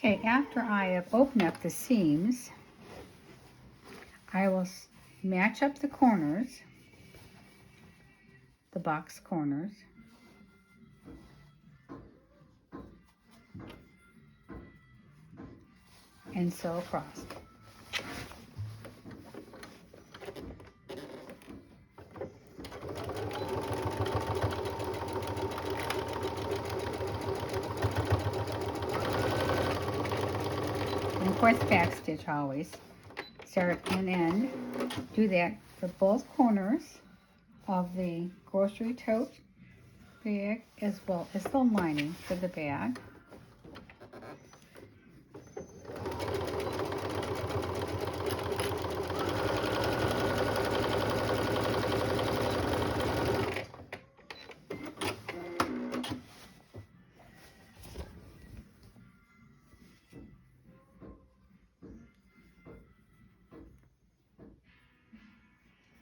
Okay, after I have opened up the seams, I will match up the corners, the box corners, and sew across. And of course, back stitch always. Start and end. Do that for both corners of the grocery tote bag as well as the lining for the bag.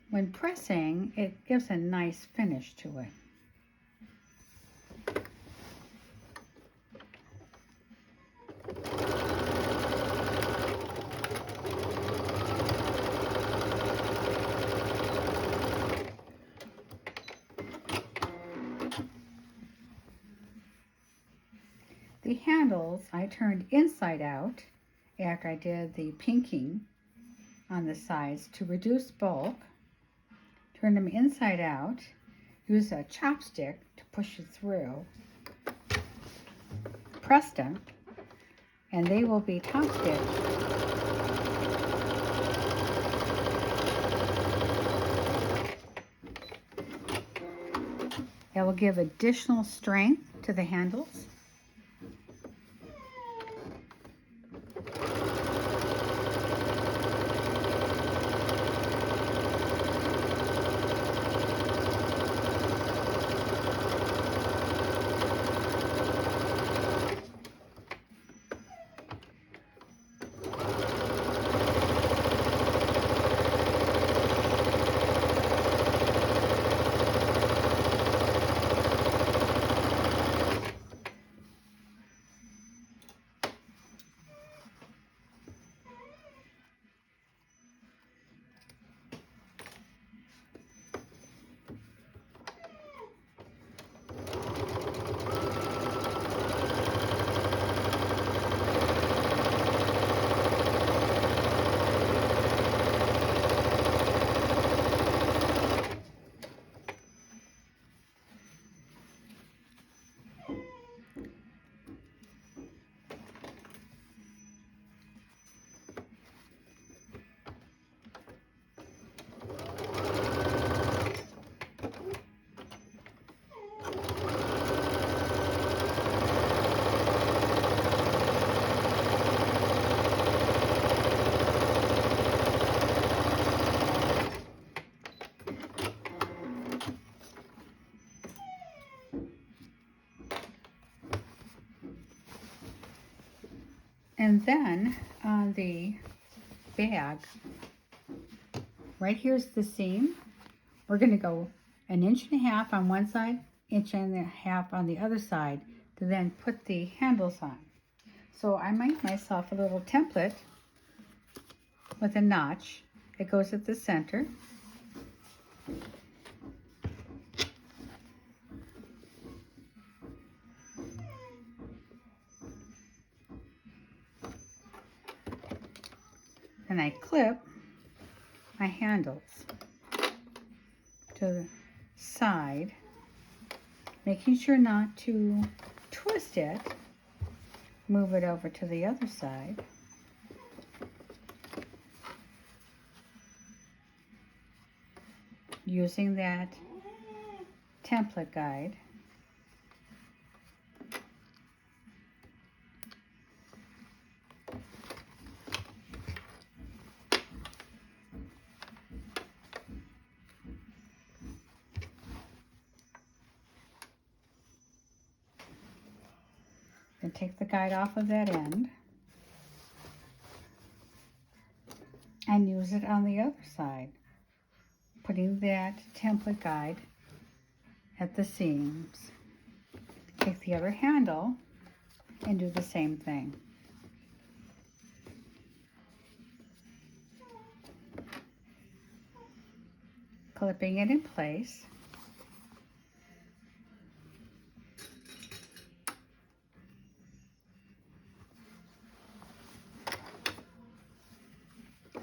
When pressing, it gives a nice finish to it. The handles I turned inside out after I did the pinking on the sides to reduce bulk. Turn them inside out. Use a chopstick to push it through. Press them, and they will be top stitched. That will give additional strength to the handles. And then on the bag, right here's the seam. We're going to go 1.5 inches on one side, 1.5 inches on the other side to then put the handles on. So I made myself a little template with a notch that goes at the center. And I clip my handles to the side, making sure not to twist it. Move it over to the other side. Using that template guide. And take the guide off of that end and use it on the other side, putting that template guide at the seams. Take the other handle and do the same thing. clipping it in place.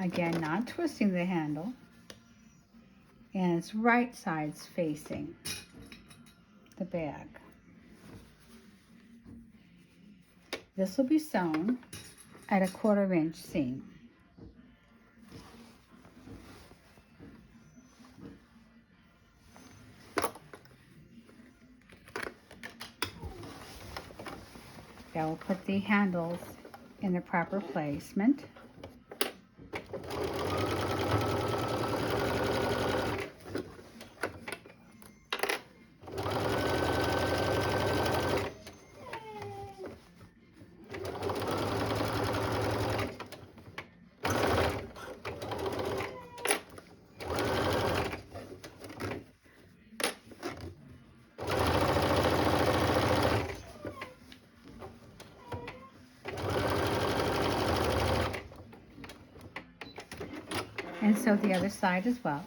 Again, not twisting the handle. And it's right sides facing the bag. This will be sewn at a 1/4 inch seam. That will put the handles in the proper placement. And sew the other side as well.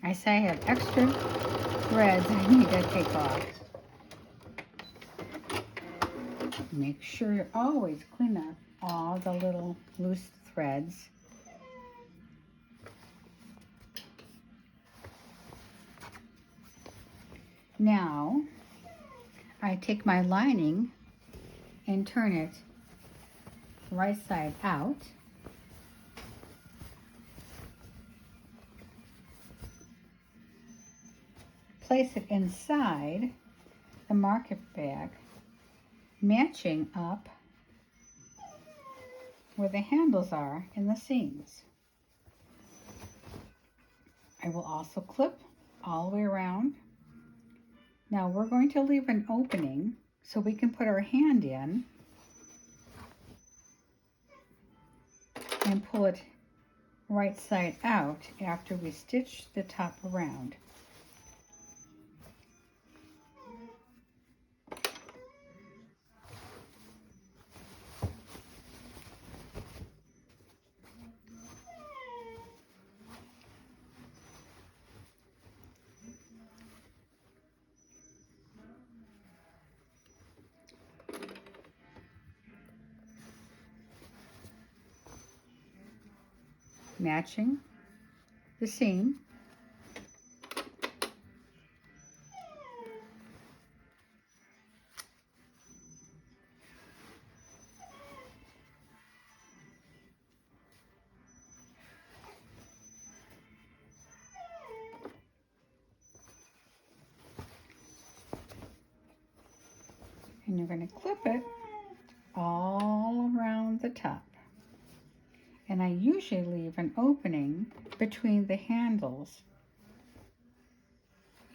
I say I have extra threads I need to take off. Make sure you always clean up all the little loose threads. Now, I take my lining and turn it right side out. Place it inside the market bag, matching up where the handles are in the seams. I will also clip all the way around. Now we're going to leave an opening so we can put our hand in and pull it right side out after we stitch the top around. Matching the seam. And you're going to clip it all around the top. And I usually leave an opening between the handles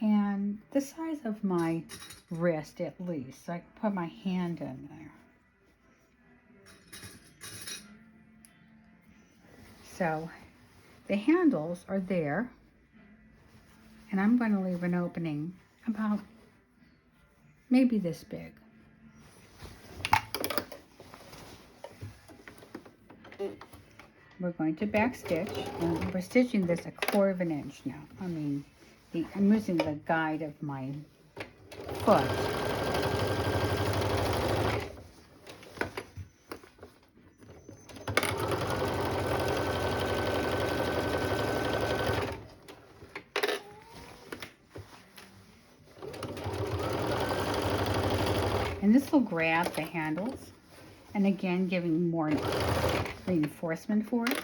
and the size of my wrist at least, so I can put my hand in there. So the handles are there, and I'm going to leave an opening about maybe this big. We're going to back stitch, and we're stitching this a 1/4 inch now. I mean, I'm using the guide of my foot. And this will grab the handles, and again, giving more reinforcement for it.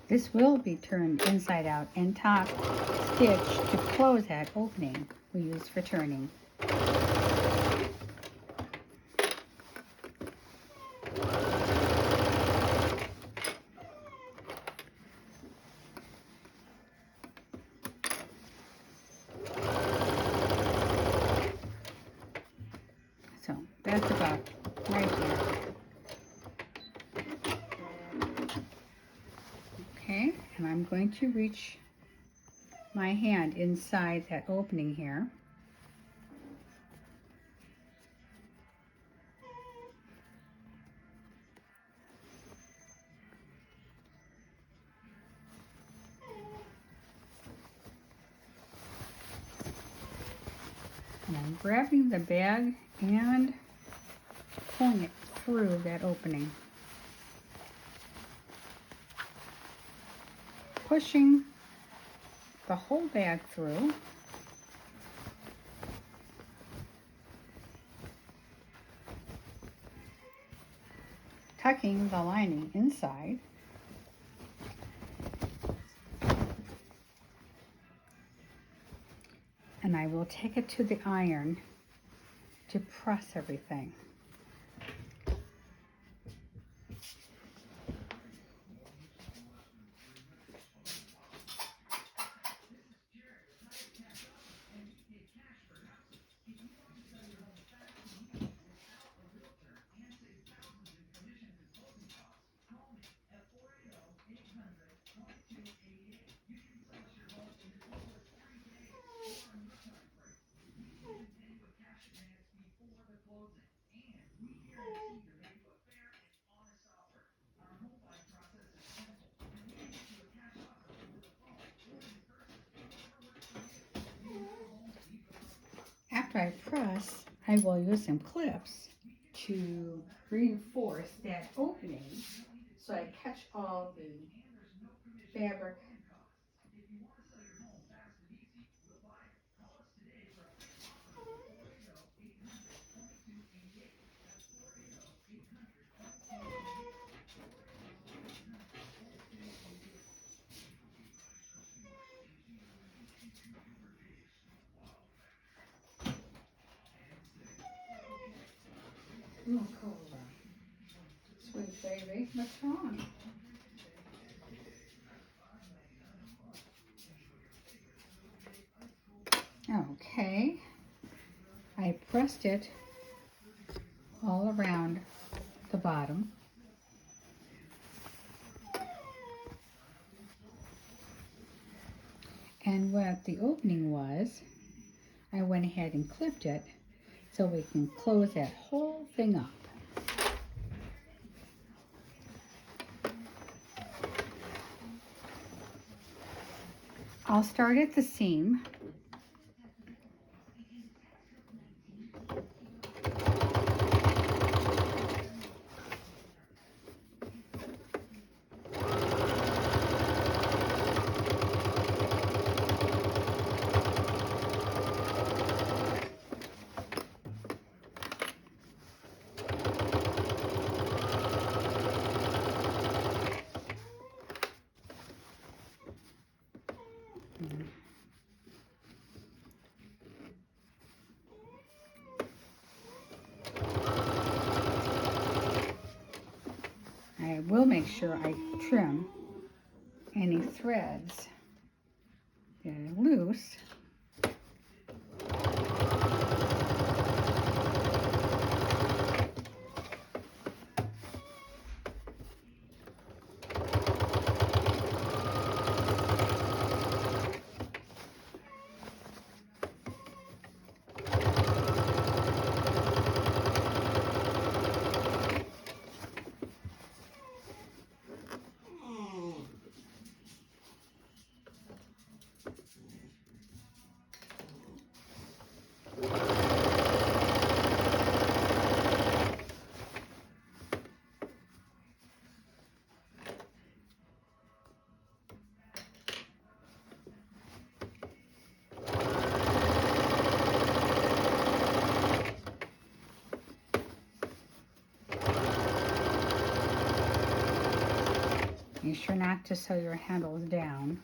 This will be turned inside out and top stitch to close that opening we use for turning. So that's about right here. Okay, and I'm going to reach my hand inside that opening here. And I'm grabbing the bag and pulling it through that opening. Pushing the whole bag through. Tucking the lining inside. And I will take it to the iron to press everything. After I press, I will use some clips to reinforce that opening so I catch all the fabric. Oh, Cola. Sweet baby, what's wrong? Okay, I pressed it all around the bottom. And what the opening was, I went ahead and clipped it so we can close that whole thing up. I'll start at the seam. I will make sure I trim any threads that are loose. Make sure not to sew your handles down.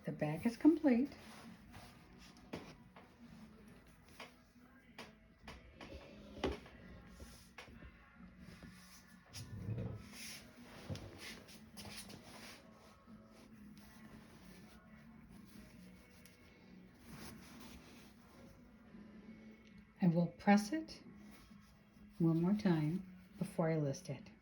The bag is complete. I will press it one more time before I list it.